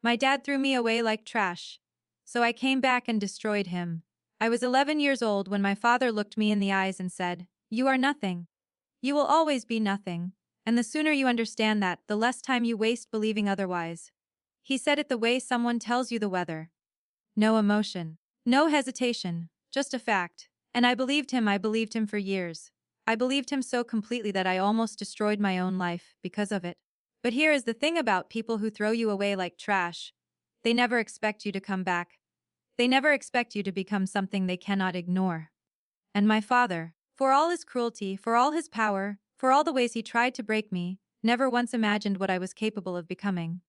My dad threw me away like trash. So I came back and destroyed him. I was 11 years old when my father looked me in the eyes and said, "You are nothing. You will always be nothing. And the sooner you understand that, the less time you waste believing otherwise." He said it the way someone tells you the weather. No emotion. No hesitation. Just a fact. And I believed him. I believed him for years. I believed him so completely that I almost destroyed my own life because of it. But here is the thing about people who throw you away like trash. They never expect you to come back. They never expect you to become something they cannot ignore. And my father, for all his cruelty, for all his power, for all the ways he tried to break me, never once imagined what I was capable of becoming.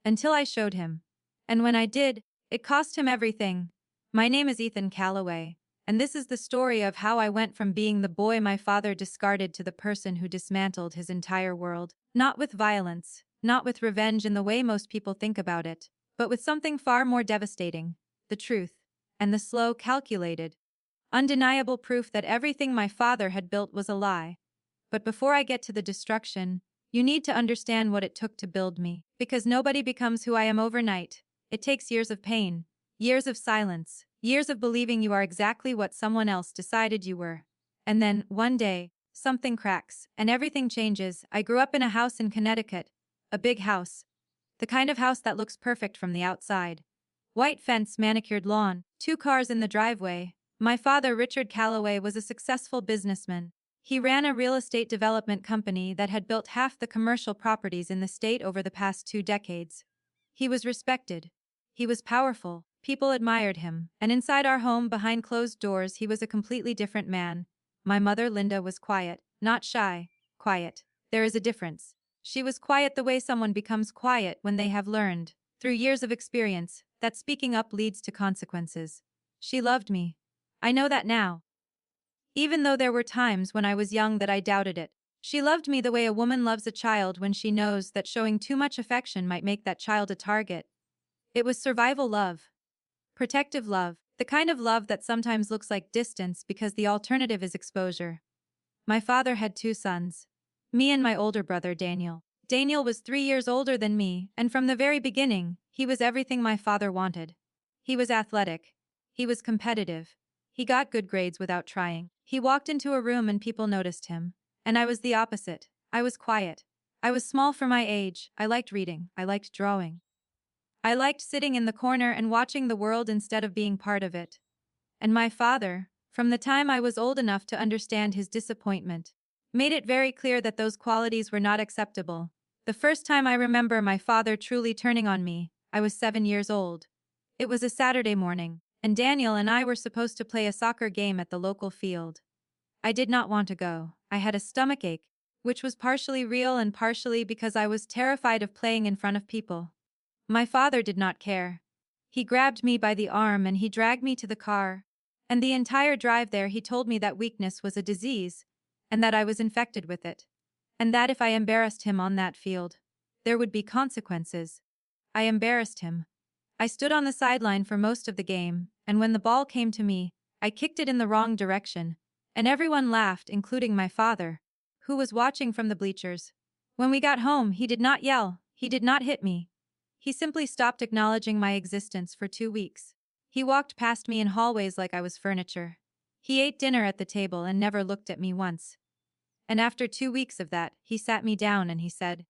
Until I showed him. And when I did, it cost him everything. My name is Ethan Calloway, and this is the story of how I went from being the boy my father discarded to the person who dismantled his entire world. Not with violence, not with revenge in the way most people think about it, but with something far more devastating: the truth, and the slow, calculated, undeniable proof that everything my father had built was a lie. But before I get to the destruction, you need to understand what it took to build me. Because nobody becomes who I am overnight. It takes years of pain, years of silence, years of believing you are exactly what someone else decided you were. And then, one day, something cracks, and everything changes. I grew up in a house in Connecticut. A big house. The kind of house that looks perfect from the outside. White fence, manicured lawn, 2 cars in the driveway. My father, Richard Calloway, was a successful businessman. He ran a real estate development company that had built half the commercial properties in the state over the past 2 decades. He was respected. He was powerful. People admired him. And inside our home, behind closed doors, he was a completely different man. My mother, Linda, was quiet, not shy, quiet. There is a difference. She was quiet the way someone becomes quiet when they have learned, through years of experience, that speaking up leads to consequences. She loved me. I know that now. Even though there were times when I was young that I doubted it. She loved me the way a woman loves a child when she knows that showing too much affection might make that child a target. It was survival love. Protective love, the kind of love that sometimes looks like distance because the alternative is exposure. My father had 2 sons. Me and my older brother, Daniel. Daniel was 3 years older than me, and from the very beginning, he was everything my father wanted. He was athletic. He was competitive. He got good grades without trying. He walked into a room and people noticed him. And I was the opposite. I was quiet. I was small for my age. I liked reading. I liked drawing. I liked sitting in the corner and watching the world instead of being part of it. And my father, from the time I was old enough to understand his disappointment, made it very clear that those qualities were not acceptable. The first time I remember my father truly turning on me, I was 7 years old. It was a Saturday morning, and Daniel and I were supposed to play a soccer game at the local field. I did not want to go. I had a stomachache, which was partially real and partially because I was terrified of playing in front of people. My father did not care. He grabbed me by the arm and he dragged me to the car. And the entire drive there he told me that weakness was a disease, and that I was infected with it. And that if I embarrassed him on that field, there would be consequences. I embarrassed him. I stood on the sideline for most of the game, and when the ball came to me, I kicked it in the wrong direction, and everyone laughed, including my father, who was watching from the bleachers. When we got home, he did not yell, he did not hit me. He simply stopped acknowledging my existence for 2 weeks. He walked past me in hallways like I was furniture. He ate dinner at the table and never looked at me once. And after 2 weeks of that, he sat me down and he said,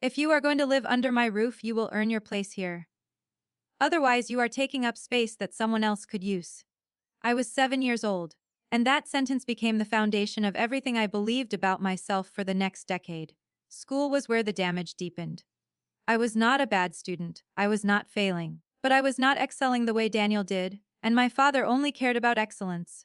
"If you are going to live under my roof, you will earn your place here. Otherwise, you are taking up space that someone else could use." I was 7 years old, and that sentence became the foundation of everything I believed about myself for the next decade. School was where the damage deepened. I was not a bad student, I was not failing, but I was not excelling the way Daniel did, and my father only cared about excellence.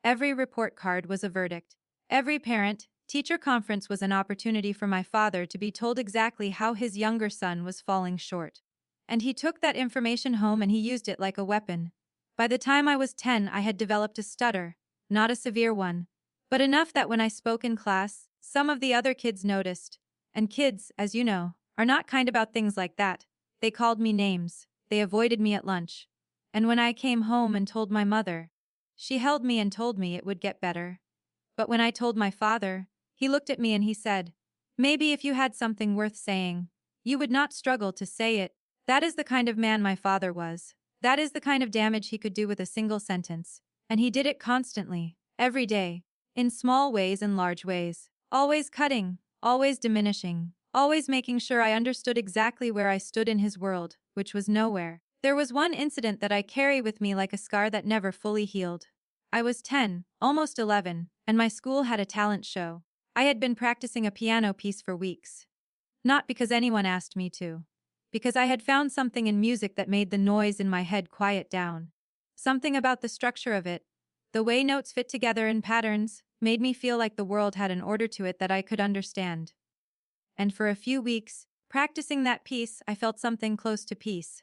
Every report card was a verdict. Every parent-teacher conference was an opportunity for my father to be told exactly how his younger son was falling short. And he took that information home and he used it like a weapon. By the time I was 10, I had developed a stutter, not a severe one, but enough that when I spoke in class, some of the other kids noticed. And kids, as you know, are not kind about things like that. They called me names. They avoided me at lunch. And when I came home and told my mother, she held me and told me it would get better. But when I told my father, he looked at me and he said, "Maybe if you had something worth saying, you would not struggle to say it." That is the kind of man my father was. That is the kind of damage he could do with a single sentence. And he did it constantly, every day, in small ways and large ways. Always cutting, always diminishing, always making sure I understood exactly where I stood in his world, which was nowhere. There was one incident that I carry with me like a scar that never fully healed. I was 10, almost 11, and my school had a talent show. I had been practicing a piano piece for weeks. Not because anyone asked me to. Because I had found something in music that made the noise in my head quiet down. Something about the structure of it, the way notes fit together in patterns, made me feel like the world had an order to it that I could understand. And for a few weeks, practicing that piece, I felt something close to peace.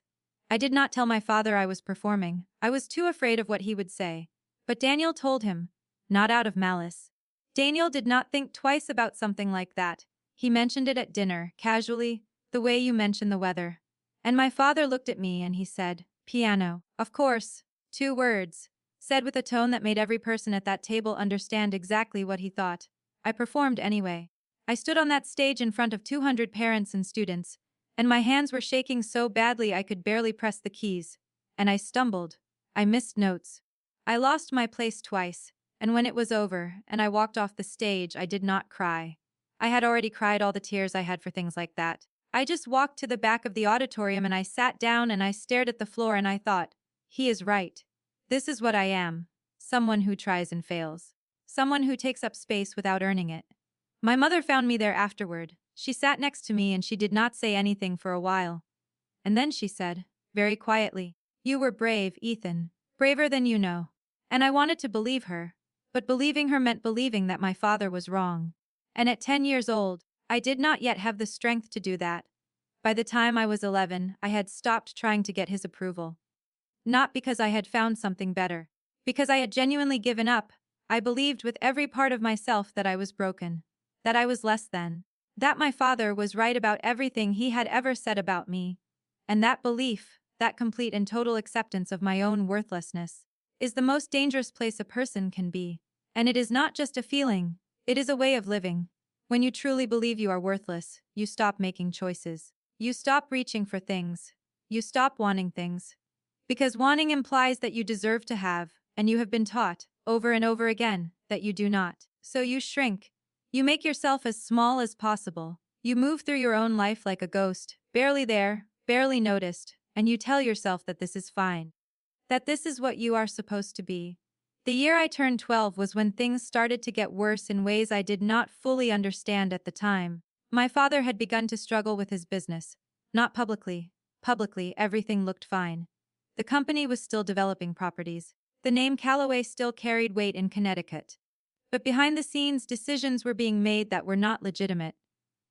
I did not tell my father I was performing. I was too afraid of what he would say. But Daniel told him, not out of malice. Daniel did not think twice about something like that. He mentioned it at dinner, casually, the way you mention the weather. And my father looked at me and he said, piano. Of course. 2 words. Said with a tone that made every person at that table understand exactly what he thought. I performed anyway. I stood on that stage in front of 200 parents and students, and my hands were shaking so badly I could barely press the keys. And I stumbled. I missed notes. I lost my place twice, and when it was over and I walked off the stage, I did not cry. I had already cried all the tears I had for things like that. I just walked to the back of the auditorium and I sat down and I stared at the floor and I thought, he is right. This is what I am. Someone who tries and fails. Someone who takes up space without earning it. My mother found me there afterward. She sat next to me and she did not say anything for a while. And then she said, very quietly, you were brave, Ethan. Braver than you know. And I wanted to believe her. But believing her meant believing that my father was wrong. And at 10 years old, I did not yet have the strength to do that. By the time I was 11, I had stopped trying to get his approval. Not because I had found something better. Because I had genuinely given up. I believed with every part of myself that I was broken. That I was less than. That my father was right about everything he had ever said about me. And that belief, that complete and total acceptance of my own worthlessness, is the most dangerous place a person can be. And it is not just a feeling, it is a way of living. When you truly believe you are worthless, you stop making choices. You stop reaching for things. You stop wanting things. Because wanting implies that you deserve to have, and you have been taught, over and over again, that you do not. So you shrink. You make yourself as small as possible. You move through your own life like a ghost, barely there, barely noticed, and you tell yourself that this is fine. That this is what you are supposed to be. The year I turned 12 was when things started to get worse in ways I did not fully understand at the time. My father had begun to struggle with his business. Not publicly. Publicly, everything looked fine. The company was still developing properties. The name Callaway still carried weight in Connecticut. But behind the scenes, decisions were being made that were not legitimate.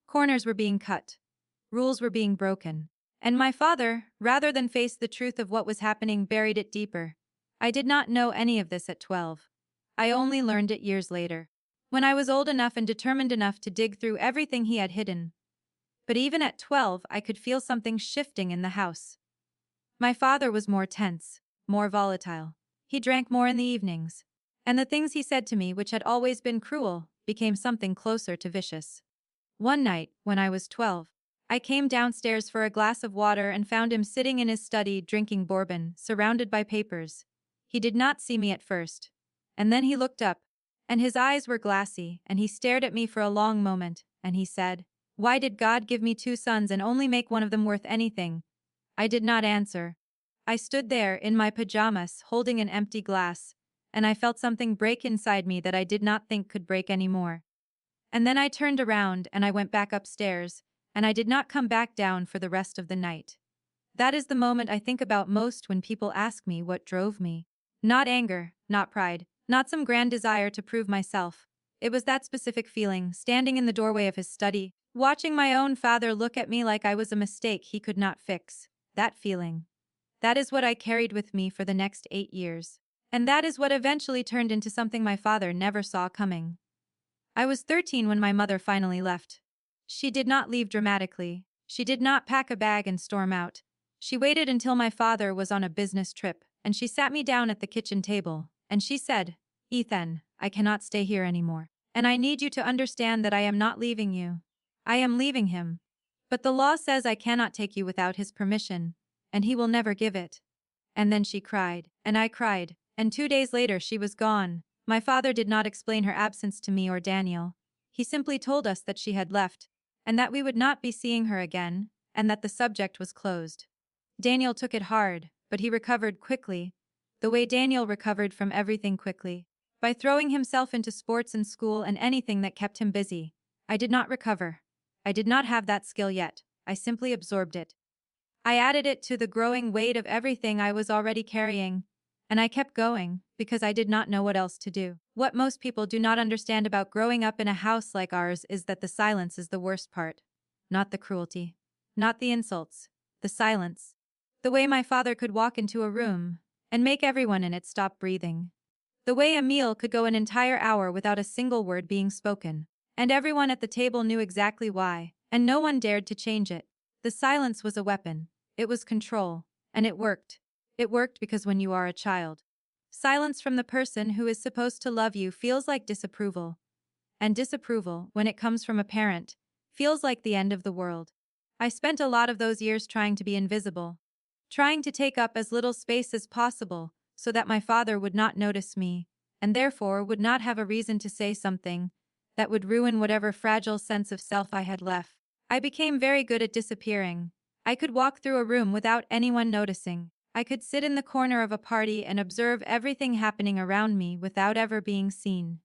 Corners were being cut. Rules were being broken. And my father, rather than face the truth of what was happening, buried it deeper. I did not know any of this at 12. I only learned it years later, when I was old enough and determined enough to dig through everything he had hidden. But even at 12, I could feel something shifting in the house. My father was more tense, more volatile. He drank more in the evenings. And the things he said to me, which had always been cruel, became something closer to vicious. One night, when I was 12, I came downstairs for a glass of water and found him sitting in his study drinking bourbon, surrounded by papers. He did not see me at first. And then he looked up, and his eyes were glassy, and he stared at me for a long moment, and he said, "Why did God give me 2 sons and only make one of them worth anything?" I did not answer. I stood there, in my pajamas, holding an empty glass, and I felt something break inside me that I did not think could break anymore. And then I turned around and I went back upstairs, and I did not come back down for the rest of the night. That is the moment I think about most when people ask me what drove me. Not anger, not pride, not some grand desire to prove myself. It was that specific feeling, standing in the doorway of his study, watching my own father look at me like I was a mistake he could not fix. That feeling. That is what I carried with me for the next 8 years. And that is what eventually turned into something my father never saw coming. I was 13 when my mother finally left. She did not leave dramatically. She did not pack a bag and storm out. She waited until my father was on a business trip, and she sat me down at the kitchen table, and she said, "Ethan, I cannot stay here anymore. And I need you to understand that I am not leaving you. I am leaving him." But the law says I cannot take you without his permission, and he will never give it. And then she cried, and I cried, and 2 days later she was gone. My father did not explain her absence to me or Daniel. He simply told us that she had left, and that we would not be seeing her again, and that the subject was closed. Daniel took it hard, but he recovered quickly, the way Daniel recovered from everything quickly. By throwing himself into sports and school and anything that kept him busy. I did not recover. I did not have that skill yet, I simply absorbed it. I added it to the growing weight of everything I was already carrying, and I kept going, because I did not know what else to do. What most people do not understand about growing up in a house like ours is that the silence is the worst part. Not the cruelty. Not the insults. The silence. The way my father could walk into a room and make everyone in it stop breathing. The way a meal could go an entire hour without a single word being spoken. And everyone at the table knew exactly why, and no one dared to change it. The silence was a weapon. It was control. And it worked. It worked because when you are a child, silence from the person who is supposed to love you feels like disapproval. And disapproval, when it comes from a parent, feels like the end of the world. I spent a lot of those years trying to be invisible. Trying to take up as little space as possible, so that my father would not notice me, and therefore would not have a reason to say something that would ruin whatever fragile sense of self I had left. I became very good at disappearing. I could walk through a room without anyone noticing. I could sit in the corner of a party and observe everything happening around me without ever being seen.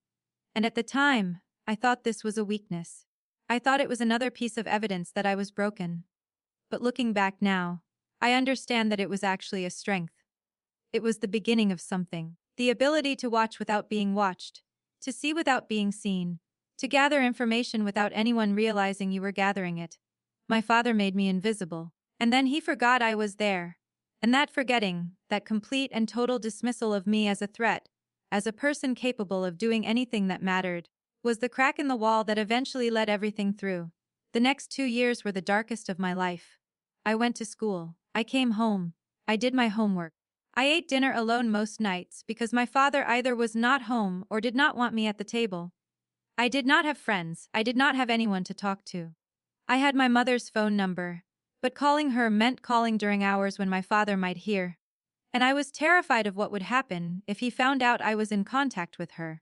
And at the time, I thought this was a weakness. I thought it was another piece of evidence that I was broken. But looking back now, I understand that it was actually a strength. It was the beginning of something. The ability to watch without being watched, to see without being seen, to gather information without anyone realizing you were gathering it. My father made me invisible, and then he forgot I was there. And that forgetting, that complete and total dismissal of me as a threat, as a person capable of doing anything that mattered, was the crack in the wall that eventually let everything through. The next 2 years were the darkest of my life. I went to school. I came home. I did my homework. I ate dinner alone most nights because my father either was not home or did not want me at the table. I did not have friends. I did not have anyone to talk to. I had my mother's phone number, but calling her meant calling during hours when my father might hear. And I was terrified of what would happen if he found out I was in contact with her.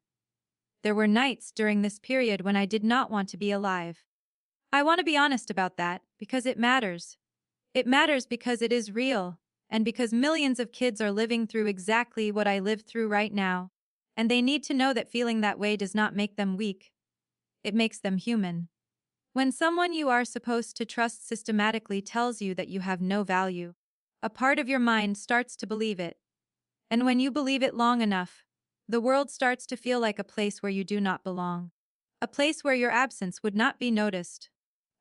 There were nights during this period when I did not want to be alive. I want to be honest about that because it matters. It matters because it is real, and because millions of kids are living through exactly what I lived through right now. And they need to know that feeling that way does not make them weak. It makes them human. When someone you are supposed to trust systematically tells you that you have no value, a part of your mind starts to believe it. And when you believe it long enough, the world starts to feel like a place where you do not belong. A place where your absence would not be noticed.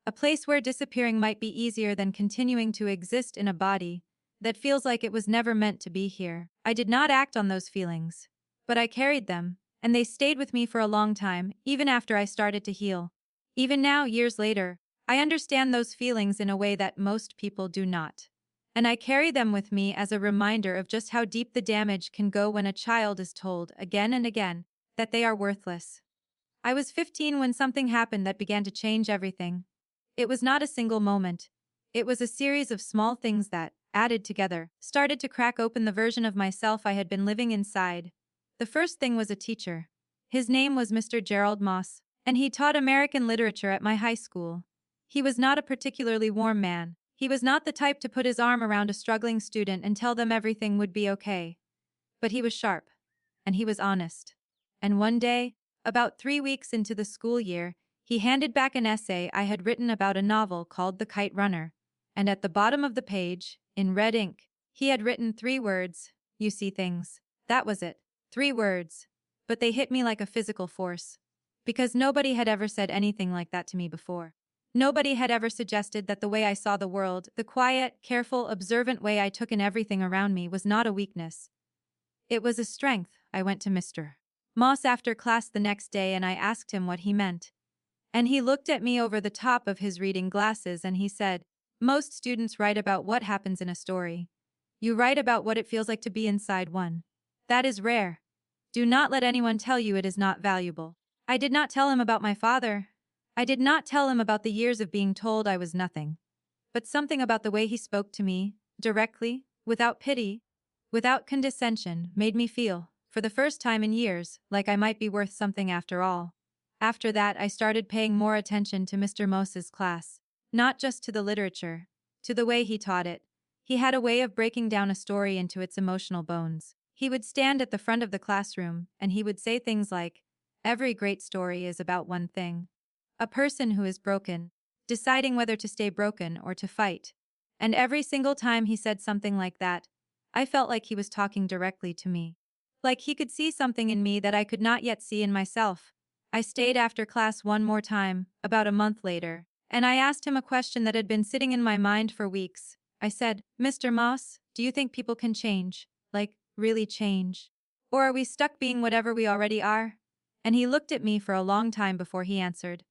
A place where disappearing might be easier than continuing to exist in a body that feels like it was never meant to be here. I did not act on those feelings, but I carried them, and they stayed with me for a long time, even after I started to heal. Even now, years later, I understand those feelings in a way that most people do not. And I carry them with me as a reminder of just how deep the damage can go when a child is told, again and again, that they are worthless. I was 15 when something happened that began to change everything. It was not a single moment. It was a series of small things that, added together, started to crack open the version of myself I had been living inside. The first thing was a teacher. His name was Mr. Gerald Moss, and he taught American literature at my high school. He was not a particularly warm man. He was not the type to put his arm around a struggling student and tell them everything would be okay. But he was sharp. And he was honest. And one day, about 3 weeks into the school year, he handed back an essay I had written about a novel called The Kite Runner. And at the bottom of the page, in red ink, he had written 3 words, "You see things." That was it. 3 words. But they hit me like a physical force. Because nobody had ever said anything like that to me before. Nobody had ever suggested that the way I saw the world, the quiet, careful, observant way I took in everything around me was not a weakness. It was a strength. I went to Mr. Moss after class the next day and I asked him what he meant. And he looked at me over the top of his reading glasses and he said, "Most students write about what happens in a story. You write about what it feels like to be inside one. That is rare. Do not let anyone tell you it is not valuable." I did not tell him about my father. I did not tell him about the years of being told I was nothing. But something about the way he spoke to me, directly, without pity, without condescension, made me feel, for the first time in years, like I might be worth something after all. After that, I started paying more attention to Mr. Mose's class. Not just to the literature, to the way he taught it. He had a way of breaking down a story into its emotional bones. He would stand at the front of the classroom, and he would say things like, "Every great story is about one thing. A person who is broken, deciding whether to stay broken or to fight." And every single time he said something like that, I felt like he was talking directly to me. Like he could see something in me that I could not yet see in myself. I stayed after class one more time, about a month later, and I asked him a question that had been sitting in my mind for weeks. I said, "Mr. Moss, do you think people can change? Like, really change? Or are we stuck being whatever we already are?" And he looked at me for a long time before he answered.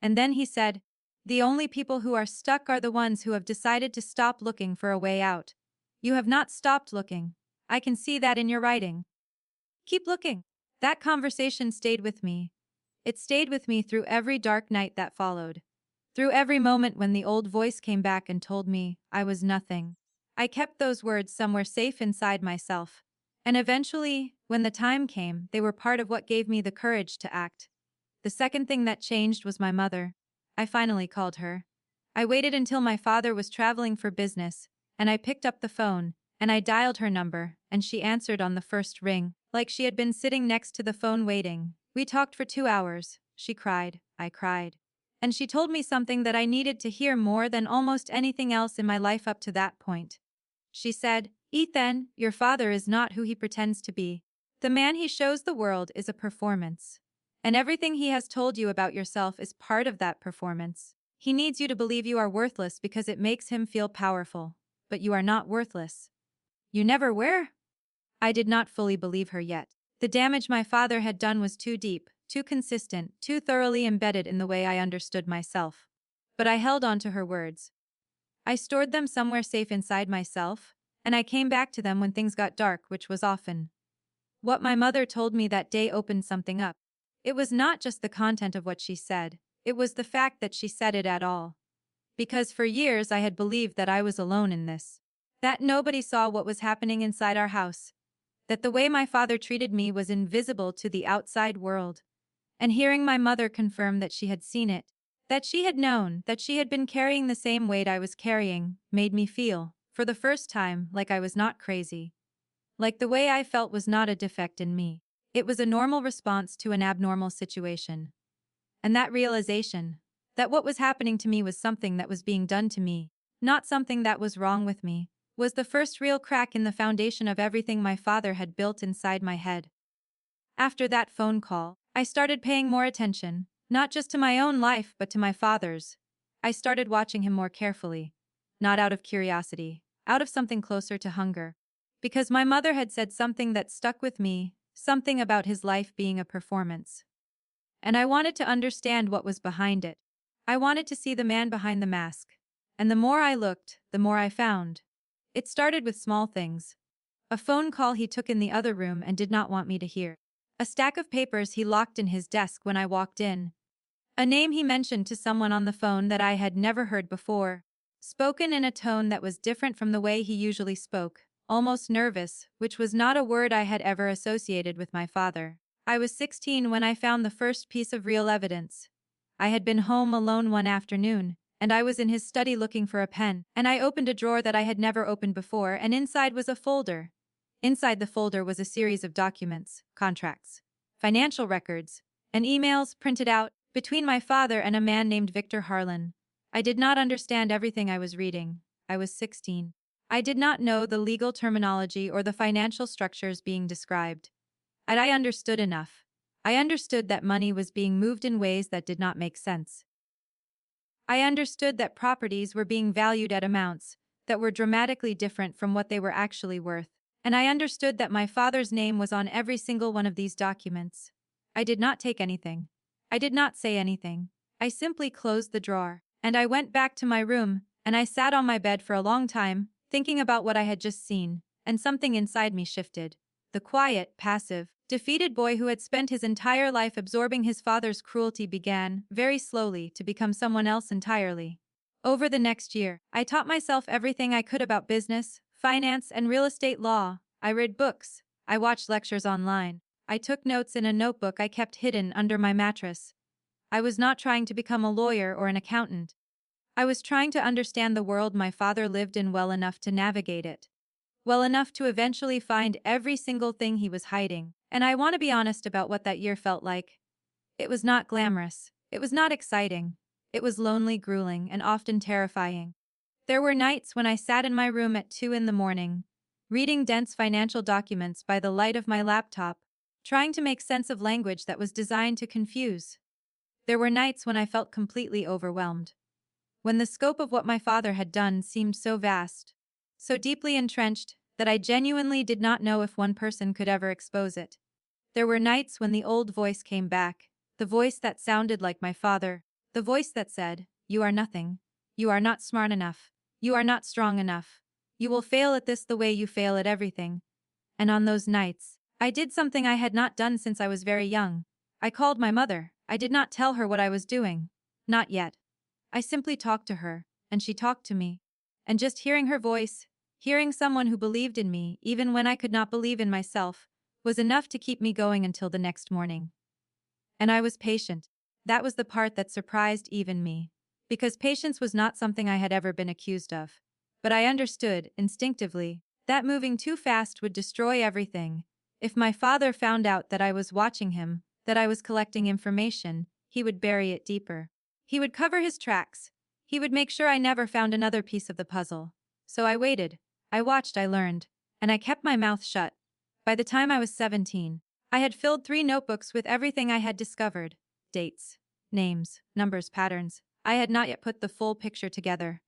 And then he said, "The only people who are stuck are the ones who have decided to stop looking for a way out. You have not stopped looking. I can see that in your writing. Keep looking." That conversation stayed with me. It stayed with me through every dark night that followed. Through every moment when the old voice came back and told me I was nothing. I kept those words somewhere safe inside myself. And eventually, when the time came, they were part of what gave me the courage to act. The second thing that changed was my mother. I finally called her. I waited until my father was traveling for business, and I picked up the phone, and I dialed her number, and she answered on the first ring, like she had been sitting next to the phone waiting. We talked for 2 hours. She cried. I cried. And she told me something that I needed to hear more than almost anything else in my life up to that point. She said, "Ethan, your father is not who he pretends to be. The man he shows the world is a performance. And everything he has told you about yourself is part of that performance. He needs you to believe you are worthless because it makes him feel powerful. But you are not worthless. You never were." I did not fully believe her yet. The damage my father had done was too deep, too consistent, too thoroughly embedded in the way I understood myself. But I held on to her words. I stored them somewhere safe inside myself, and I came back to them when things got dark, which was often. What my mother told me that day opened something up. It was not just the content of what she said, it was the fact that she said it at all. Because for years I had believed that I was alone in this. That nobody saw what was happening inside our house. That the way my father treated me was invisible to the outside world. And hearing my mother confirm that she had seen it, that she had known, that she had been carrying the same weight I was carrying, made me feel, for the first time, like I was not crazy. Like the way I felt was not a defect in me. It was a normal response to an abnormal situation. And that realization, that what was happening to me was something that was being done to me, not something that was wrong with me, was the first real crack in the foundation of everything my father had built inside my head. After that phone call, I started paying more attention, not just to my own life but to my father's. I started watching him more carefully. Not out of curiosity, out of something closer to hunger. Because my mother had said something that stuck with me, something about his life being a performance. And I wanted to understand what was behind it. I wanted to see the man behind the mask. And the more I looked, the more I found. It started with small things. A phone call he took in the other room and did not want me to hear. A stack of papers he locked in his desk when I walked in. A name he mentioned to someone on the phone that I had never heard before. Spoken in a tone that was different from the way he usually spoke, almost nervous, which was not a word I had ever associated with my father. I was 16 when I found the first piece of real evidence. I had been home alone one afternoon, and I was in his study looking for a pen, and I opened a drawer that I had never opened before, and inside was a folder. Inside the folder was a series of documents, contracts, financial records, and emails printed out between my father and a man named Victor Harlan. I did not understand everything I was reading. I was 16. I did not know the legal terminology or the financial structures being described. And I understood enough. I understood that money was being moved in ways that did not make sense. I understood that properties were being valued at amounts that were dramatically different from what they were actually worth. And I understood that my father's name was on every single one of these documents. I did not take anything. I did not say anything. I simply closed the drawer, and I went back to my room, and I sat on my bed for a long time, thinking about what I had just seen, and something inside me shifted. The quiet, passive, Defeated boy who had spent his entire life absorbing his father's cruelty began, very slowly, to become someone else entirely. Over the next year, I taught myself everything I could about business, finance, and real estate law. I read books. I watched lectures online. I took notes in a notebook I kept hidden under my mattress. I was not trying to become a lawyer or an accountant. I was trying to understand the world my father lived in well enough to navigate it. Well enough to eventually find every single thing he was hiding. And I want to be honest about what that year felt like. It was not glamorous. It was not exciting. It was lonely, grueling, and often terrifying. There were nights when I sat in my room at 2 in the morning, reading dense financial documents by the light of my laptop, trying to make sense of language that was designed to confuse. There were nights when I felt completely overwhelmed. When the scope of what my father had done seemed so vast, so deeply entrenched, that I genuinely did not know if one person could ever expose it. There were nights when the old voice came back, the voice that sounded like my father, the voice that said, "You are nothing. You are not smart enough. You are not strong enough. You will fail at this the way you fail at everything." And on those nights, I did something I had not done since I was very young. I called my mother. I did not tell her what I was doing. Not yet. I simply talked to her, and she talked to me. And just hearing her voice, hearing someone who believed in me even when I could not believe in myself, was enough to keep me going until the next morning. And I was patient. That was the part that surprised even me. Because patience was not something I had ever been accused of. But I understood, instinctively, that moving too fast would destroy everything. If my father found out that I was watching him, that I was collecting information, he would bury it deeper. He would cover his tracks. He would make sure I never found another piece of the puzzle. So I waited. I watched, I learned. And I kept my mouth shut. By the time I was 17, I had filled 3 notebooks with everything I had discovered. Dates, names, numbers, patterns. I had not yet put the full picture together.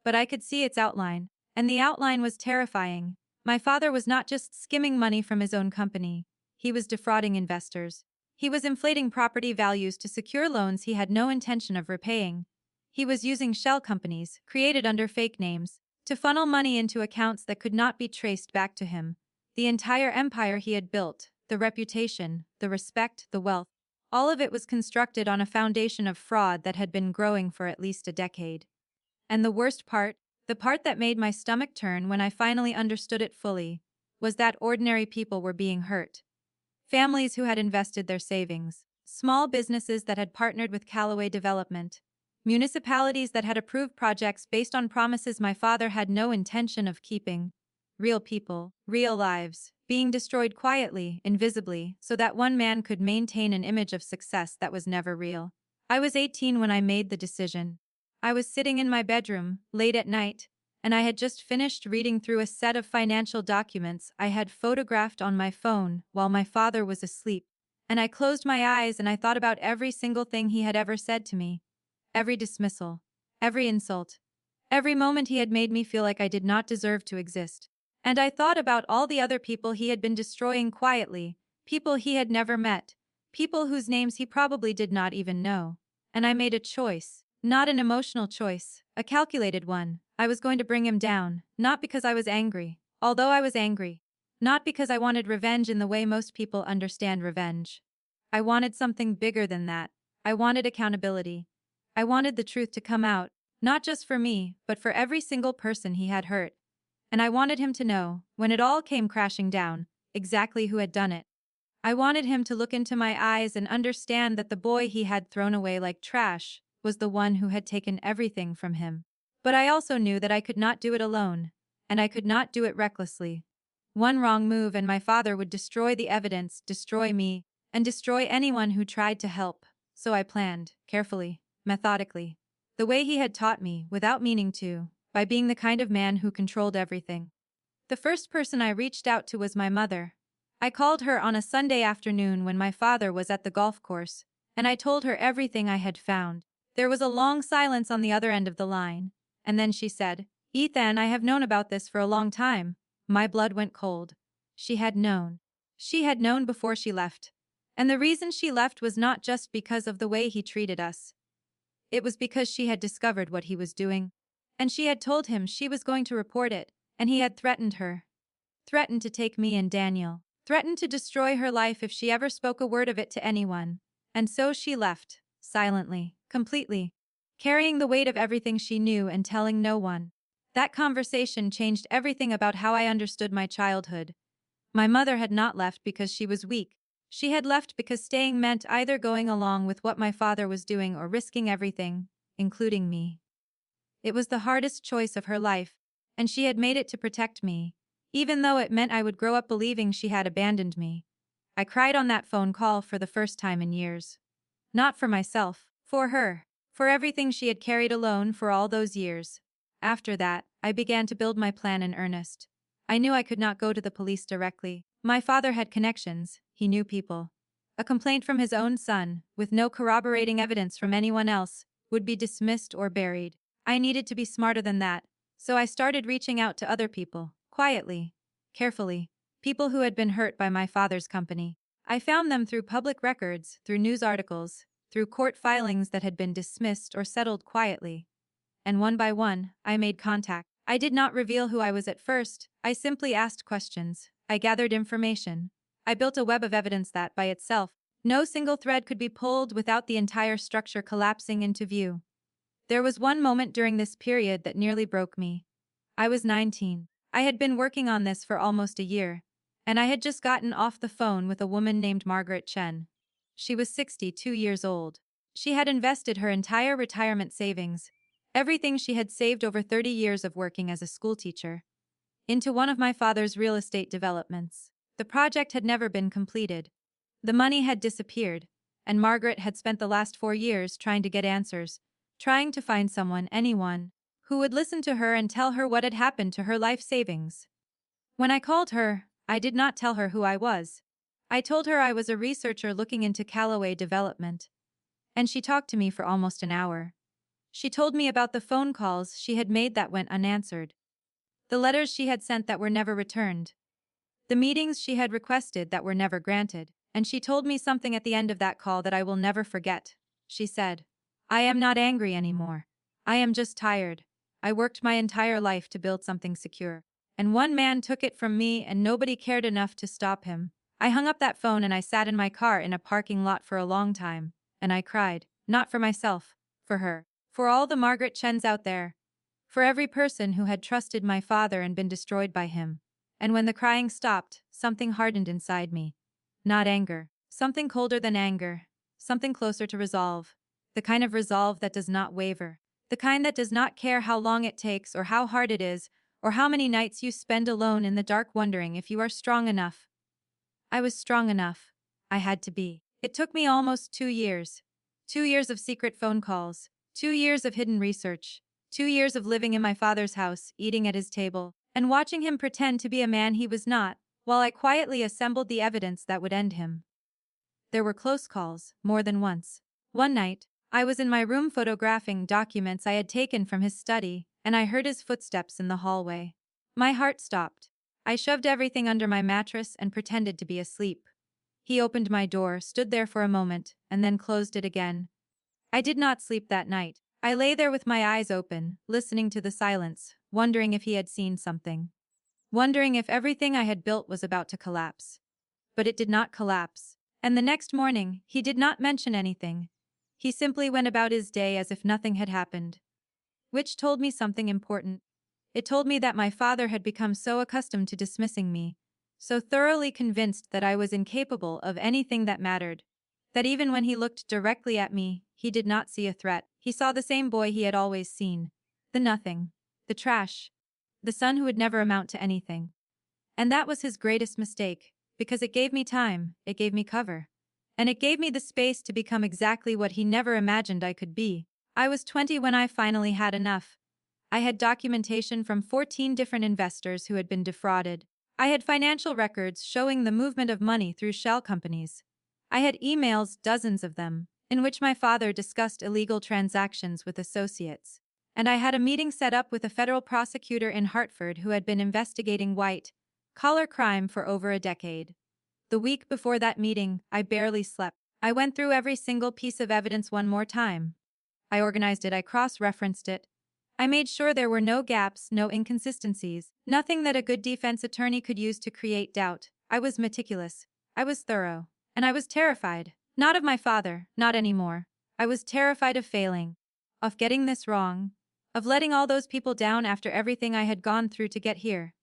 But I could see its outline. And the outline was terrifying. My father was not just skimming money from his own company. He was defrauding investors. He was inflating property values to secure loans he had no intention of repaying. He was using shell companies, created under fake names, to funnel money into accounts that could not be traced back to him. The entire empire he had built, the reputation, the respect, the wealth, all of it was constructed on a foundation of fraud that had been growing for at least a decade. And the worst part, the part that made my stomach turn when I finally understood it fully, was that ordinary people were being hurt. Families who had invested their savings, small businesses that had partnered with Callaway Development, municipalities that had approved projects based on promises my father had no intention of keeping. Real people, real lives, being destroyed quietly, invisibly, so that one man could maintain an image of success that was never real. I was 18 when I made the decision. I was sitting in my bedroom, late at night, and I had just finished reading through a set of financial documents I had photographed on my phone while my father was asleep, and I closed my eyes and I thought about every single thing he had ever said to me. Every dismissal, every insult, every moment he had made me feel like I did not deserve to exist. And I thought about all the other people he had been destroying quietly, people he had never met, people whose names he probably did not even know. And I made a choice, not an emotional choice, a calculated one. I was going to bring him down, not because I was angry, although I was angry, not because I wanted revenge in the way most people understand revenge. I wanted something bigger than that. I wanted accountability. I wanted the truth to come out, not just for me, but for every single person he had hurt. And I wanted him to know, when it all came crashing down, exactly who had done it. I wanted him to look into my eyes and understand that the boy he had thrown away like trash was the one who had taken everything from him. But I also knew that I could not do it alone, and I could not do it recklessly. One wrong move and my father would destroy the evidence, destroy me, and destroy anyone who tried to help. So I planned, carefully, methodically, the way he had taught me, without meaning to, by being the kind of man who controlled everything. The first person I reached out to was my mother. I called her on a Sunday afternoon when my father was at the golf course, and I told her everything I had found. There was a long silence on the other end of the line, and then she said, "Ethan, I have known about this for a long time." My blood went cold. She had known. She had known before she left. And the reason she left was not just because of the way he treated us. It was because she had discovered what he was doing. And she had told him she was going to report it, and he had threatened her. Threatened to take me and Daniel. threatened to destroy her life if she ever spoke a word of it to anyone. And so she left, silently, completely, carrying the weight of everything she knew and telling no one. That conversation changed everything about how I understood my childhood. My mother had not left because she was weak. She had left because staying meant either going along with what my father was doing or risking everything, including me. It was the hardest choice of her life, and she had made it to protect me, even though it meant I would grow up believing she had abandoned me. I cried on that phone call for the first time in years. Not for myself, for her, for everything she had carried alone for all those years. After that, I began to build my plan in earnest. I knew I could not go to the police directly. My father had connections, he knew people. A complaint from his own son, with no corroborating evidence from anyone else, would be dismissed or buried. I needed to be smarter than that, so I started reaching out to other people, quietly, carefully, people who had been hurt by my father's company. I found them through public records, through news articles, through court filings that had been dismissed or settled quietly. And one by one, I made contact. I did not reveal who I was at first, I simply asked questions. I gathered information. I built a web of evidence that, by itself, no single thread could be pulled without the entire structure collapsing into view. There was one moment during this period that nearly broke me. I was 19. I had been working on this for almost a year, and I had just gotten off the phone with a woman named Margaret Chen. She was 62 years old. She had invested her entire retirement savings, everything she had saved over 30 years of working as a schoolteacher, into one of my father's real estate developments. The project had never been completed. The money had disappeared, and Margaret had spent the last 4 years trying to get answers, trying to find someone, anyone, who would listen to her and tell her what had happened to her life savings. When I called her, I did not tell her who I was. I told her I was a researcher looking into Callaway development. And she talked to me for almost an hour. She told me about the phone calls she had made that went unanswered, the letters she had sent that were never returned, the meetings she had requested that were never granted, and she told me something at the end of that call that I will never forget. She said, "I am not angry anymore. I am just tired. I worked my entire life to build something secure, and one man took it from me and nobody cared enough to stop him." I hung up that phone and I sat in my car in a parking lot for a long time, and I cried, not for myself, for her, for all the Margaret Chens out there, for every person who had trusted my father and been destroyed by him. And when the crying stopped, something hardened inside me. Not anger, something colder than anger, something closer to resolve, the kind of resolve that does not waver, the kind that does not care how long it takes or how hard it is, or how many nights you spend alone in the dark wondering if you are strong enough. I was strong enough. I had to be. It took me almost 2 years. 2 years of secret phone calls, 2 years of hidden research, 2 years of living in my father's house, eating at his table, and watching him pretend to be a man he was not, while I quietly assembled the evidence that would end him. There were close calls, more than once. One night, I was in my room photographing documents I had taken from his study, and I heard his footsteps in the hallway. My heart stopped. I shoved everything under my mattress and pretended to be asleep. He opened my door, stood there for a moment, and then closed it again. I did not sleep that night. I lay there with my eyes open, listening to the silence, wondering if he had seen something. Wondering if everything I had built was about to collapse. But it did not collapse. And the next morning, he did not mention anything. He simply went about his day as if nothing had happened. Which told me something important. It told me that my father had become so accustomed to dismissing me, so thoroughly convinced that I was incapable of anything that mattered, that even when he looked directly at me, he did not see a threat. He saw the same boy he had always seen. The nothing. The trash. The son who would never amount to anything. And that was his greatest mistake, because it gave me time, it gave me cover. And it gave me the space to become exactly what he never imagined I could be. I was 20 when I finally had enough. I had documentation from 14 different investors who had been defrauded. I had financial records showing the movement of money through shell companies. I had emails, dozens of them, in which my father discussed illegal transactions with associates. And I had a meeting set up with a federal prosecutor in Hartford who had been investigating white-collar crime for over a decade. The week before that meeting, I barely slept. I went through every single piece of evidence one more time. I organized it, I cross-referenced it. I made sure there were no gaps, no inconsistencies, nothing that a good defense attorney could use to create doubt. I was meticulous. I was thorough. And I was terrified. Not of my father, not anymore. I was terrified of failing. Of getting this wrong. Of letting all those people down after everything I had gone through to get here.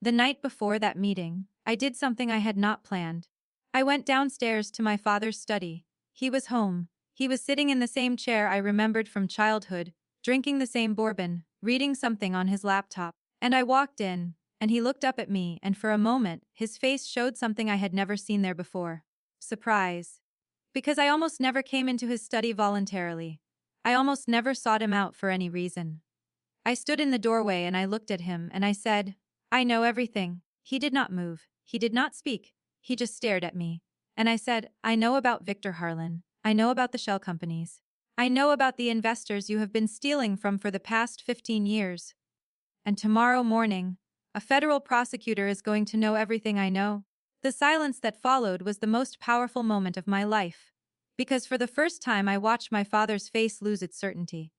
The night before that meeting, I did something I had not planned. I went downstairs to my father's study. He was home. He was sitting in the same chair I remembered from childhood, drinking the same bourbon, reading something on his laptop. And I walked in, and he looked up at me, and for a moment, his face showed something I had never seen there before. Surprise. Because I almost never came into his study voluntarily. I almost never sought him out for any reason. I stood in the doorway and I looked at him and I said, I know everything. He did not move. He did not speak. He just stared at me. And I said, I know about Victor Harlan. I know about the shell companies. I know about the investors you have been stealing from for the past 15 years. And tomorrow morning, a federal prosecutor is going to know everything I know. The silence that followed was the most powerful moment of my life. Because for the first time I watched my father's face lose its certainty.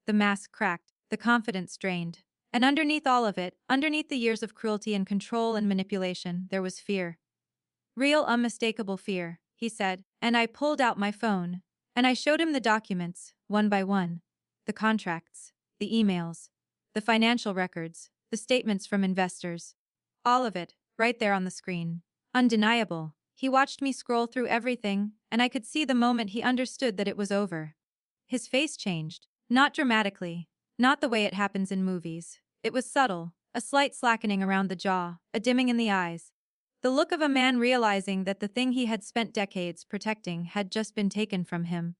The mask cracked, the confidence drained. And underneath all of it, underneath the years of cruelty and control and manipulation, there was fear. Real, unmistakable fear, he said, and I pulled out my phone. And I showed him the documents, one by one. The contracts, the emails, the financial records, the statements from investors. All of it, right there on the screen. Undeniable. He watched me scroll through everything, and I could see the moment he understood that it was over. His face changed. Not dramatically. Not the way it happens in movies. It was subtle, a slight slackening around the jaw, a dimming in the eyes. The look of a man realizing that the thing he had spent decades protecting had just been taken from him.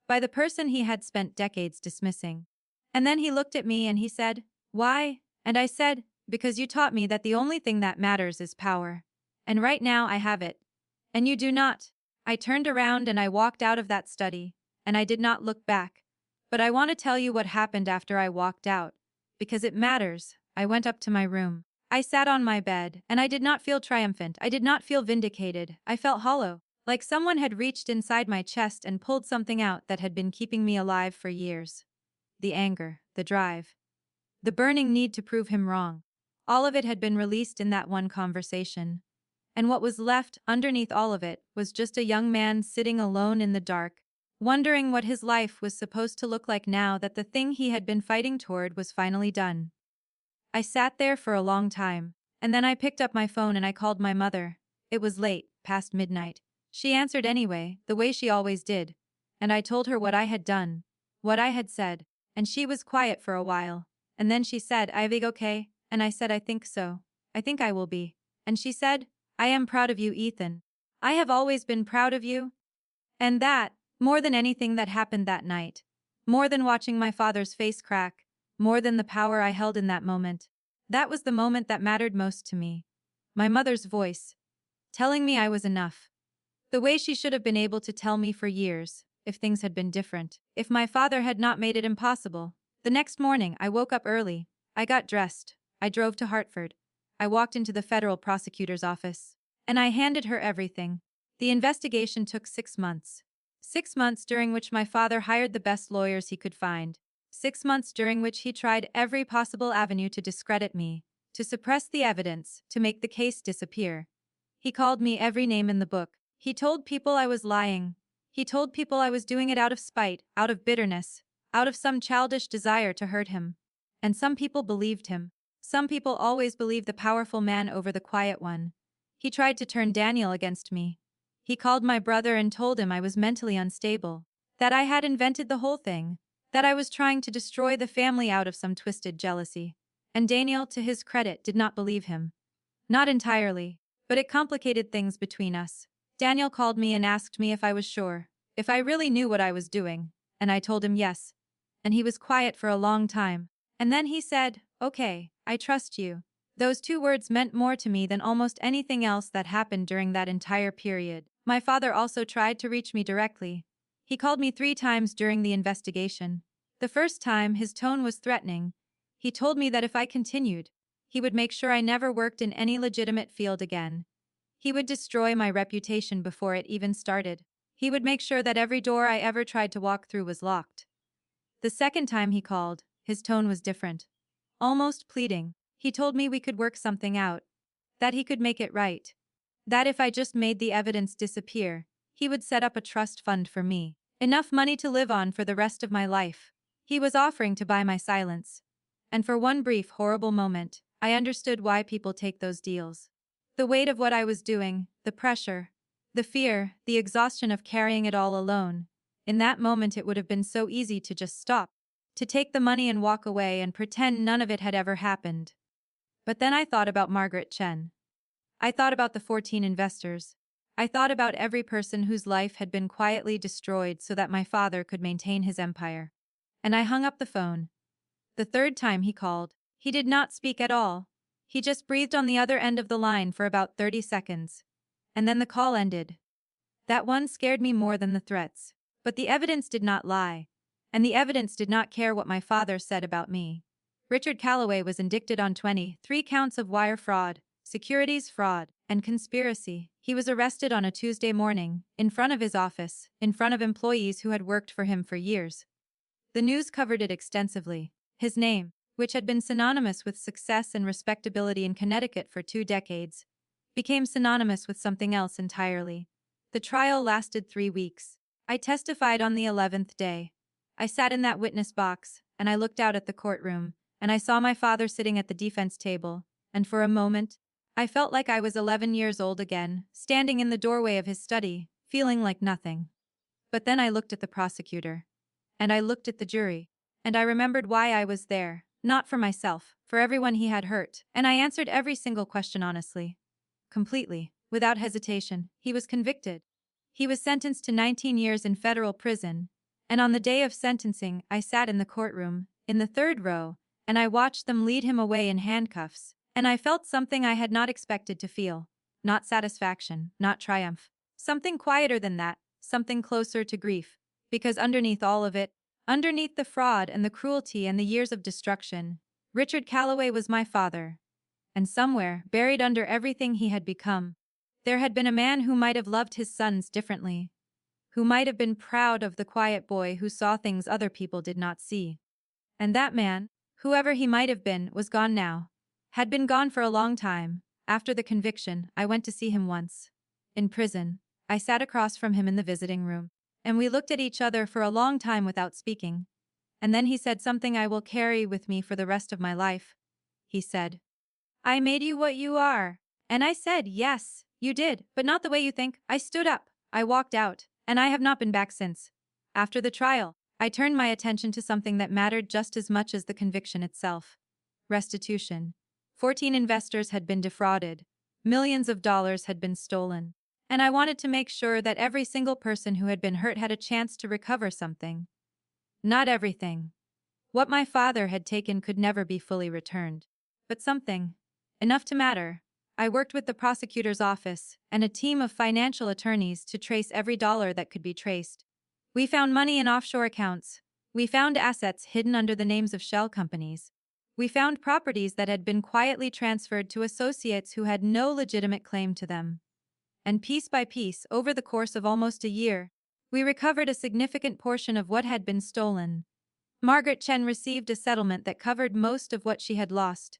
By the person he had spent decades dismissing. And then he looked at me and he said, Why? And I said, Because you taught me that the only thing that matters is power. And right now I have it. And you do not. I turned around and I walked out of that study, and I did not look back. But I want to tell you what happened after I walked out. Because it matters. I went up to my room. I sat on my bed, and I did not feel triumphant. I did not feel vindicated. I felt hollow, like someone had reached inside my chest and pulled something out that had been keeping me alive for years. The anger, the drive, the burning need to prove him wrong. All of it had been released in that one conversation. And what was left underneath all of it was just a young man sitting alone in the dark, wondering what his life was supposed to look like now that the thing he had been fighting toward was finally done. I sat there for a long time, and then I picked up my phone and I called my mother. It was late, past midnight. She answered anyway, the way she always did. And I told her what I had done, what I had said, and she was quiet for a while. And then she said, Ivy, okay? And I said, I think so. I think I will be. And she said, I am proud of you, Ethan. I have always been proud of you. And that, more than anything that happened that night, more than watching my father's face crack, more than the power I held in that moment, that was the moment that mattered most to me. My mother's voice, telling me I was enough. The way she should have been able to tell me for years, if things had been different, if my father had not made it impossible. The next morning, I woke up early. I got dressed. I drove to Hartford. I walked into the federal prosecutor's office. And I handed her everything. The investigation took 6 months. 6 months during which my father hired the best lawyers he could find. 6 months during which he tried every possible avenue to discredit me, to suppress the evidence, to make the case disappear. He called me every name in the book. He told people I was lying. He told people I was doing it out of spite, out of bitterness, out of some childish desire to hurt him. And some people believed him. Some people always believe the powerful man over the quiet one. He tried to turn Daniel against me. He called my brother and told him I was mentally unstable, that I had invented the whole thing, that I was trying to destroy the family out of some twisted jealousy. And Daniel, to his credit, did not believe him. Not entirely, but it complicated things between us. Daniel called me and asked me if I was sure, if I really knew what I was doing, and I told him yes. And he was quiet for a long time. And then he said, Okay, I trust you. Those 2 words meant more to me than almost anything else that happened during that entire period. My father also tried to reach me directly. He called me 3 times during the investigation. The first time, his tone was threatening. He told me that if I continued, he would make sure I never worked in any legitimate field again. He would destroy my reputation before it even started. He would make sure that every door I ever tried to walk through was locked. The second time he called, his tone was different. Almost pleading. He told me we could work something out. that he could make it right. That if I just made the evidence disappear, he would set up a trust fund for me. Enough money to live on for the rest of my life. He was offering to buy my silence. And for one brief, horrible moment, I understood why people take those deals. The weight of what I was doing, the pressure, the fear, the exhaustion of carrying it all alone. In that moment, it would have been so easy to just stop, to take the money and walk away and pretend none of it had ever happened. But then I thought about Margaret Chen. I thought about the 14 investors. I thought about every person whose life had been quietly destroyed so that my father could maintain his empire. And I hung up the phone. The third time he called, he did not speak at all. He just breathed on the other end of the line for about 30 seconds. And then the call ended. That one scared me more than the threats. But the evidence did not lie. And the evidence did not care what my father said about me. Richard Callaway was indicted on 23 counts of wire fraud, securities fraud, and conspiracy. He was arrested on a Tuesday morning, in front of his office, in front of employees who had worked for him for years. The news covered it extensively. His name, which had been synonymous with success and respectability in Connecticut for 2 decades, became synonymous with something else entirely. The trial lasted 3 weeks. I testified on the 11th day. I sat in that witness box, and I looked out at the courtroom, and I saw my father sitting at the defense table, and for a moment, I felt like I was 11 years old again, standing in the doorway of his study, feeling like nothing. But then I looked at the prosecutor. And I looked at the jury. And I remembered why I was there, not for myself, for everyone he had hurt, and I answered every single question honestly. Completely, without hesitation, he was convicted. He was sentenced to 19 years in federal prison, and on the day of sentencing, I sat in the courtroom, in the 3rd row, and I watched them lead him away in handcuffs, and I felt something I had not expected to feel. Not satisfaction, not triumph. Something quieter than that, something closer to grief. Because underneath all of it, underneath the fraud and the cruelty and the years of destruction, Richard Callaway was my father. And somewhere, buried under everything he had become, there had been a man who might have loved his sons differently, who might have been proud of the quiet boy who saw things other people did not see. And that man, whoever he might have been, was gone now. Had been gone for a long time. After the conviction, I went to see him once. In prison, I sat across from him in the visiting room, and we looked at each other for a long time without speaking. And then he said something I will carry with me for the rest of my life. He said, "I made you what you are." And I said, "Yes, you did, but not the way you think." I stood up, I walked out, and I have not been back since. After the trial, I turned my attention to something that mattered just as much as the conviction itself. Restitution. 14 investors had been defrauded. Millions of dollars had been stolen. And I wanted to make sure that every single person who had been hurt had a chance to recover something. Not everything. What my father had taken could never be fully returned. But something. Enough to matter. I worked with the prosecutor's office and a team of financial attorneys to trace every dollar that could be traced. We found money in offshore accounts. We found assets hidden under the names of shell companies. We found properties that had been quietly transferred to associates who had no legitimate claim to them. And piece by piece, over the course of almost a year, we recovered a significant portion of what had been stolen. Margaret Chen received a settlement that covered most of what she had lost.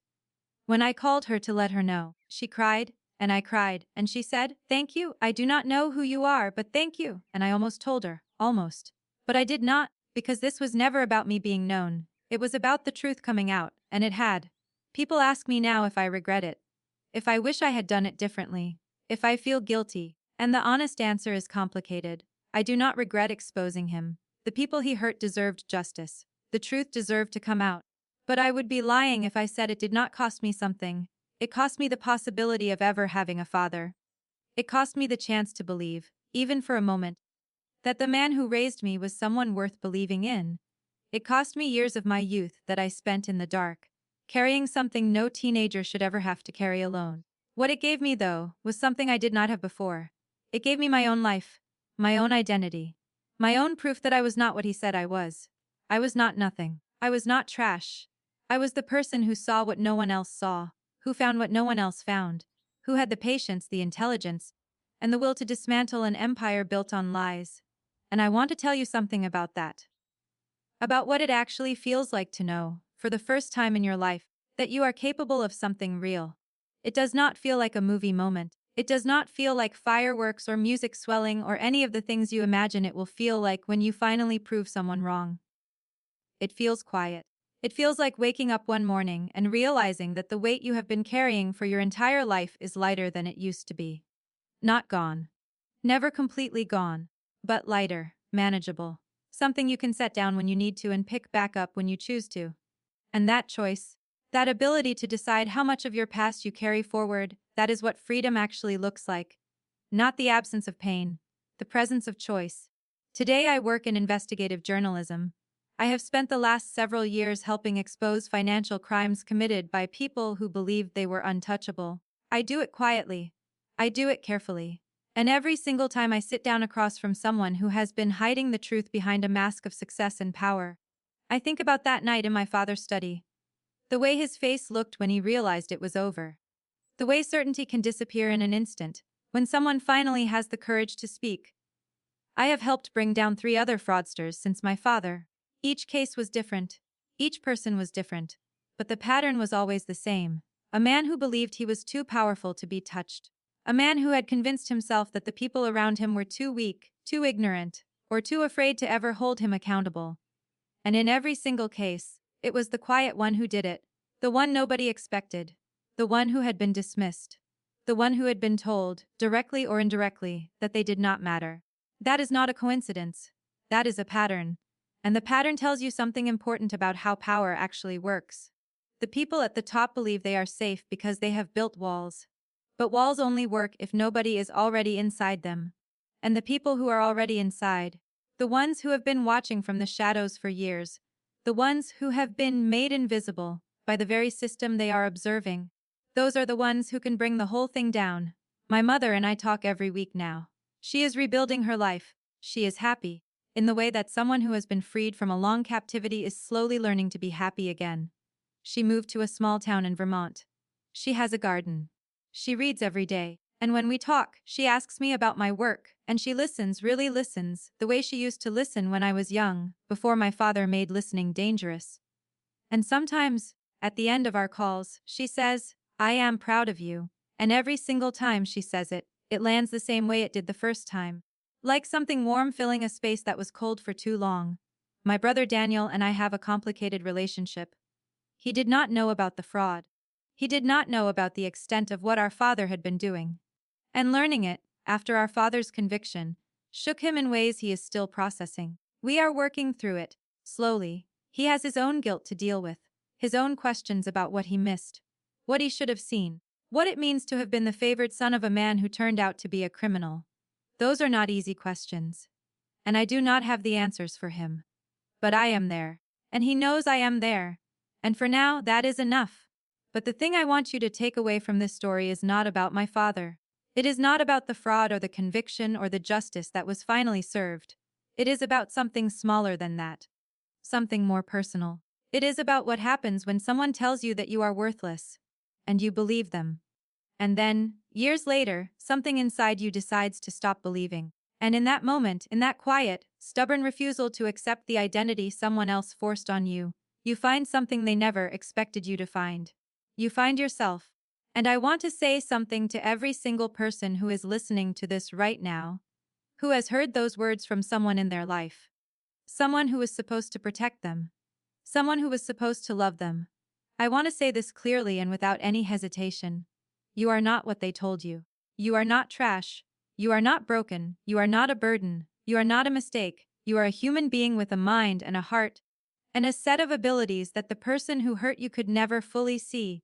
When I called her to let her know, she cried, and I cried, and she said, "Thank you, I do not know who you are, but thank you." And I almost told her, almost. But I did not, because this was never about me being known. It was about the truth coming out, and it had. People ask me now if I regret it, if I wish I had done it differently, if I feel guilty, and the honest answer is complicated. I do not regret exposing him. The people he hurt deserved justice. The truth deserved to come out. But I would be lying if I said it did not cost me something. It cost me the possibility of ever having a father. It cost me the chance to believe, even for a moment, that the man who raised me was someone worth believing in. It cost me years of my youth that I spent in the dark, carrying something no teenager should ever have to carry alone. What it gave me, though, was something I did not have before. It gave me my own life, my own identity, my own proof that I was not what he said I was. I was not nothing. I was not trash. I was the person who saw what no one else saw, who found what no one else found, who had the patience, the intelligence, and the will to dismantle an empire built on lies. And I want to tell you something about that. About what it actually feels like to know, for the first time in your life, that you are capable of something real. It does not feel like a movie moment. It does not feel like fireworks or music swelling or any of the things you imagine it will feel like when you finally prove someone wrong. It feels quiet. It feels like waking up one morning and realizing that the weight you have been carrying for your entire life is lighter than it used to be. Not gone. Never completely gone. But lighter, manageable. Something you can set down when you need to and pick back up when you choose to. And that choice, that ability to decide how much of your past you carry forward, that is what freedom actually looks like. Not the absence of pain, the presence of choice. Today I work in investigative journalism. I have spent the last several years helping expose financial crimes committed by people who believed they were untouchable. I do it quietly. I do it carefully. And every single time I sit down across from someone who has been hiding the truth behind a mask of success and power, I think about that night in my father's study. The way his face looked when he realized it was over. The way certainty can disappear in an instant, when someone finally has the courage to speak. I have helped bring down 3 other fraudsters since my father. Each case was different. Each person was different. But the pattern was always the same. A man who believed he was too powerful to be touched. A man who had convinced himself that the people around him were too weak, too ignorant, or too afraid to ever hold him accountable. And in every single case, it was the quiet one who did it. The one nobody expected. The one who had been dismissed. The one who had been told, directly or indirectly, that they did not matter. That is not a coincidence. That is a pattern. And the pattern tells you something important about how power actually works. The people at the top believe they are safe because they have built walls. But walls only work if nobody is already inside them. And the people who are already inside, the ones who have been watching from the shadows for years, the ones who have been made invisible by the very system they are observing, those are the ones who can bring the whole thing down. My mother and I talk every week now. She is rebuilding her life. She is happy. In the way that someone who has been freed from a long captivity is slowly learning to be happy again. She moved to a small town in Vermont. She has a garden. She reads every day, and when we talk, she asks me about my work, and she listens, really listens, the way she used to listen when I was young, before my father made listening dangerous. And sometimes, at the end of our calls, she says, "I am proud of you." And every single time she says it, it lands the same way it did the first time. Like something warm filling a space that was cold for too long. My brother Daniel and I have a complicated relationship. He did not know about the fraud. He did not know about the extent of what our father had been doing. And learning it, after our father's conviction, shook him in ways he is still processing. We are working through it, slowly. He has his own guilt to deal with, his own questions about what he missed, what he should have seen, what it means to have been the favored son of a man who turned out to be a criminal. Those are not easy questions. And I do not have the answers for him. But I am there. And he knows I am there. And for now, that is enough. But the thing I want you to take away from this story is not about my father. It is not about the fraud or the conviction or the justice that was finally served. It is about something smaller than that. Something more personal. It is about what happens when someone tells you that you are worthless. And you believe them. And then, years later, something inside you decides to stop believing. And in that moment, in that quiet, stubborn refusal to accept the identity someone else forced on you, you find something they never expected you to find. You find yourself. And I want to say something to every single person who is listening to this right now, who has heard those words from someone in their life. Someone who was supposed to protect them. Someone who was supposed to love them. I want to say this clearly and without any hesitation. You are not what they told you. You are not trash. You are not broken. You are not a burden. You are not a mistake. You are a human being with a mind and a heart, and a set of abilities that the person who hurt you could never fully see,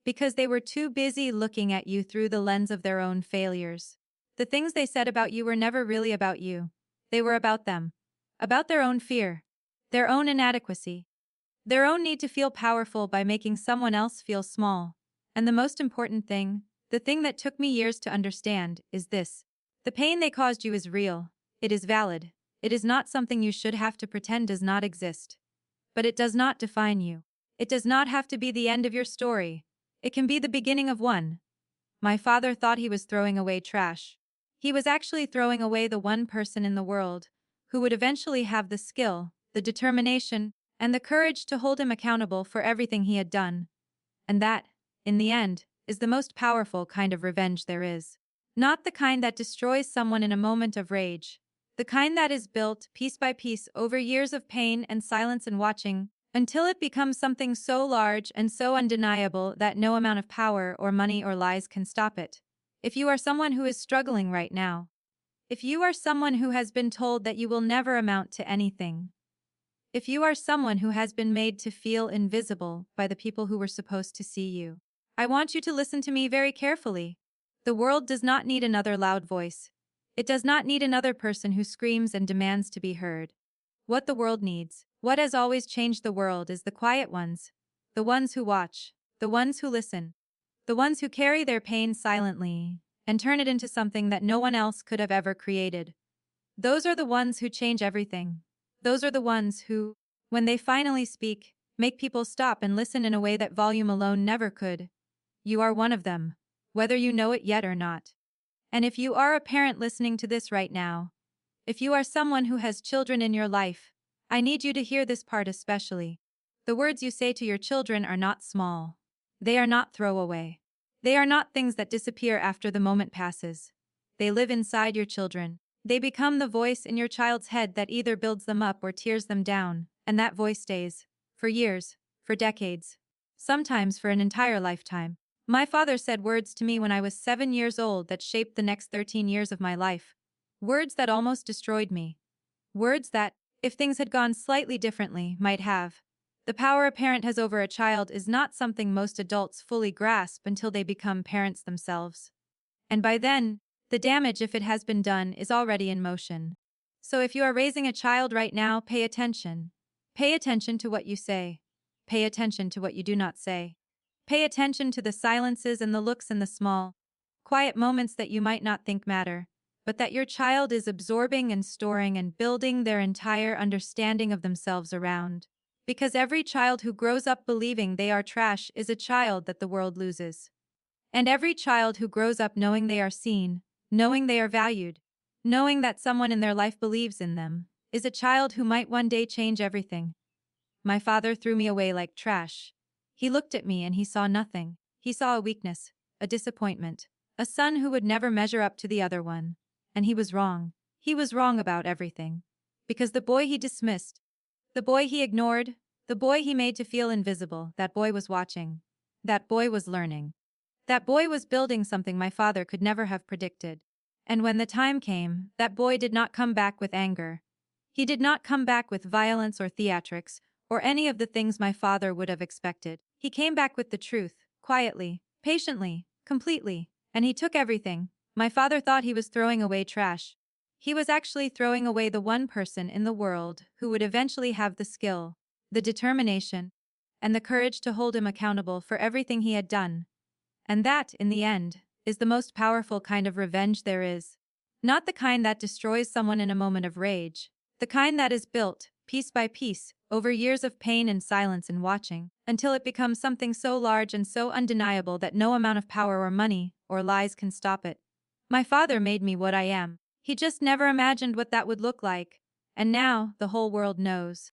because they were too busy looking at you through the lens of their own failures. The things they said about you were never really about you. They were about them. About their own fear. Their own inadequacy. Their own need to feel powerful by making someone else feel small. And the most important thing, the thing that took me years to understand, is this. The pain they caused you is real. It is valid. It is not something you should have to pretend does not exist. But it does not define you. It does not have to be the end of your story. It can be the beginning of one. My father thought he was throwing away trash. He was actually throwing away the one person in the world who would eventually have the skill, the determination, and the courage to hold him accountable for everything he had done. And that, in the end, is the most powerful kind of revenge there is. Not the kind that destroys someone in a moment of rage. The kind that is built, piece by piece, over years of pain and silence and watching, until it becomes something so large and so undeniable that no amount of power or money or lies can stop it. If you are someone who is struggling right now, if you are someone who has been told that you will never amount to anything, if you are someone who has been made to feel invisible by the people who were supposed to see you, I want you to listen to me very carefully. The world does not need another loud voice. It does not need another person who screams and demands to be heard. What the world needs, what has always changed the world, is the quiet ones, the ones who watch, the ones who listen, the ones who carry their pain silently and turn it into something that no one else could have ever created. Those are the ones who change everything. Those are the ones who, when they finally speak, make people stop and listen in a way that volume alone never could. You are one of them, whether you know it yet or not. And if you are a parent listening to this right now, if you are someone who has children in your life, I need you to hear this part especially. The words you say to your children are not small. They are not throwaway. They are not things that disappear after the moment passes. They live inside your children. They become the voice in your child's head that either builds them up or tears them down, and that voice stays. For years, for decades, sometimes for an entire lifetime. My father said words to me when I was 7 years old that shaped the next 13 years of my life. Words that almost destroyed me. Words that, if things had gone slightly differently, might have. The power a parent has over a child is not something most adults fully grasp until they become parents themselves. And by then, the damage, if it has been done, is already in motion. So if you are raising a child right now, pay attention. Pay attention to what you say. Pay attention to what you do not say. Pay attention to the silences and the looks and the small, quiet moments that you might not think matter, but that your child is absorbing and storing and building their entire understanding of themselves around. Because every child who grows up believing they are trash is a child that the world loses. And every child who grows up knowing they are seen, knowing they are valued, knowing that someone in their life believes in them, is a child who might one day change everything. My father threw me away like trash. He looked at me and he saw nothing. He saw a weakness, a disappointment, a son who would never measure up to the other one. And he was wrong. He was wrong about everything. Because the boy he dismissed, the boy he ignored, the boy he made to feel invisible, that boy was watching. That boy was learning. That boy was building something my father could never have predicted. And when the time came, that boy did not come back with anger. He did not come back with violence or theatrics, or any of the things my father would have expected. He came back with the truth, quietly, patiently, completely, and he took everything. My father thought he was throwing away trash. He was actually throwing away the one person in the world who would eventually have the skill, the determination, and the courage to hold him accountable for everything he had done. And that, in the end, is the most powerful kind of revenge there is. Not the kind that destroys someone in a moment of rage. The kind that is built, piece by piece, over years of pain and silence and watching, until it becomes something so large and so undeniable that no amount of power or money or lies can stop it. My father made me what I am. He just never imagined what that would look like. And now, the whole world knows.